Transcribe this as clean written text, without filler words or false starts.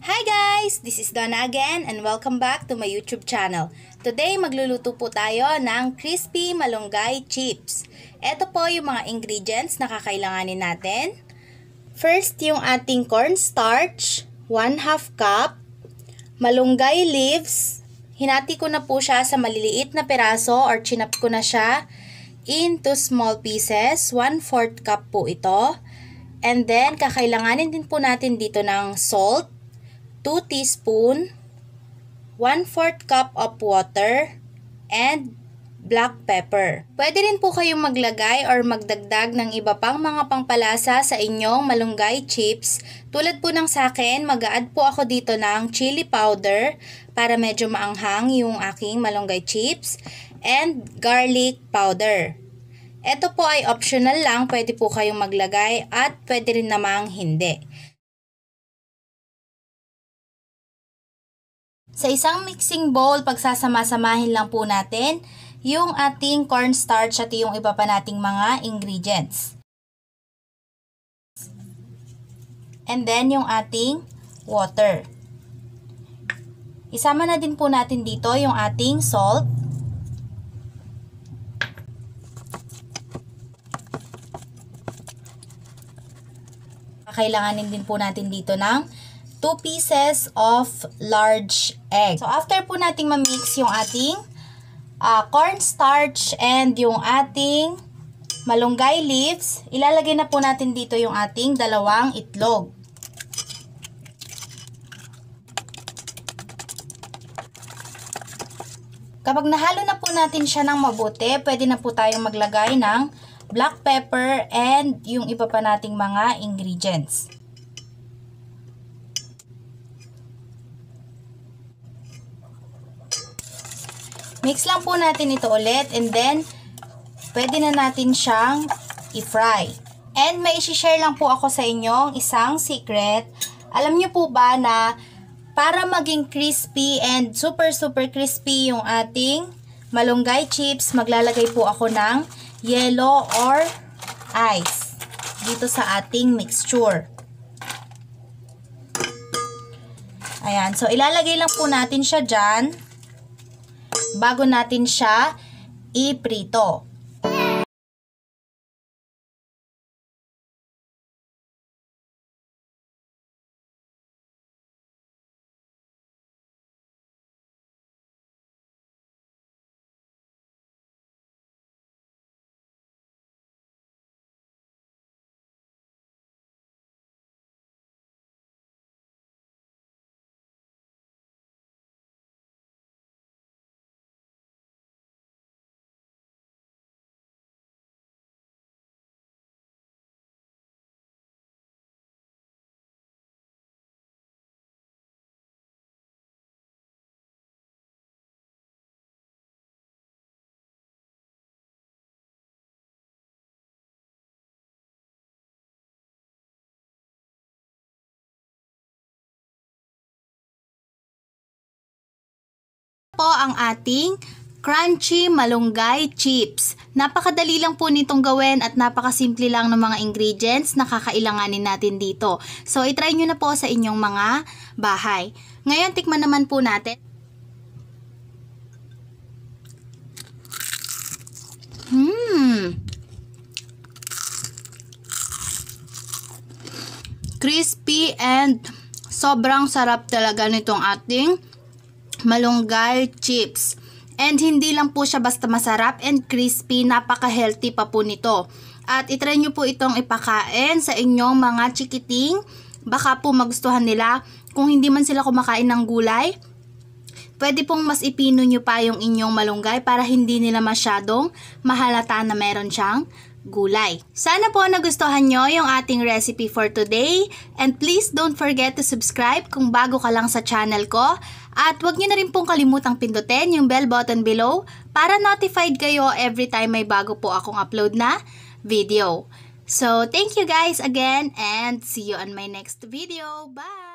Hi guys! This is Donna again and welcome back to my YouTube channel. Today magluluto po tayo ng crispy malunggay chips. Ito po yung mga ingredients na kakailanganin natin. First, yung ating cornstarch, 1/2 cup. Malunggay leaves, hinati ko na po siya sa maliliit na peraso or chinap ko na siya into small pieces. 1/4 cup po ito. And then, kakailanganin din po natin dito ng salt, 2 teaspoon, 1/4 cup of water, and black pepper. Pwede rin po kayong maglagay or magdagdag ng iba pang mga pangpalasa sa inyong malunggay chips. Tulad po ng sa akin, mag-a-add po ako dito ng chili powder para medyo maanghang yung aking malunggay chips, and garlic powder. Ito po ay optional lang, pwede po kayong maglagay at pwede rin namang hindi. Sa isang mixing bowl, pagsasama-samahin lang po natin yung ating cornstarch at yung iba pa nating mga ingredients. And then yung ating water. Isama na din po natin dito yung ating salt. Kailanganin din po natin dito ng 2 pieces of large egg. So, after po nating ma-mix yung ating cornstarch and yung ating malunggay leaves, ilalagay na po natin dito yung ating 2 itlog. Kapag nahalo na po natin siya ng mabuti, pwede na po tayong maglagay ng black pepper and yung iba pa nating mga ingredients. Mix lang po natin ito ulit and then pwede na natin siyang i-fry. And may isi-share lang po ako sa inyong isang secret. Alam niyo po ba na para maging crispy and super crispy yung ating malunggay chips, maglalagay po ako ng yellow or ice dito sa ating mixture. Ayan, so ilalagay lang po natin siya dyan bago natin siya iprito. Po ang ating crunchy malunggay chips. Napakadali lang po nitong gawin at napakasimple lang ng mga ingredients na kakailanganin natin dito. So, itry nyo na po sa inyong mga bahay. Ngayon, tikman naman po natin. Crispy and sobrang sarap talaga nitong ating malunggay chips. And hindi lang po siya basta masarap and crispy, napaka-healthy pa po nito. At itry nyo po itong ipakain sa inyong mga chikiting. Baka po magustuhan nila. Kung hindi man sila kumakain ng gulay, pwede pong mas ipino nyo pa yung inyong malunggay para hindi nila masyadong mahalata na meron siyang gulay. Sana po nagustuhan nyo yung ating recipe for today. And please don't forget to subscribe kung bago ka lang sa channel ko. At huwag nyo na rin pong kalimutang pindutin yung bell button below para notified kayo every time may bago po akong upload na video. So, thank you guys again and see you on my next video. Bye!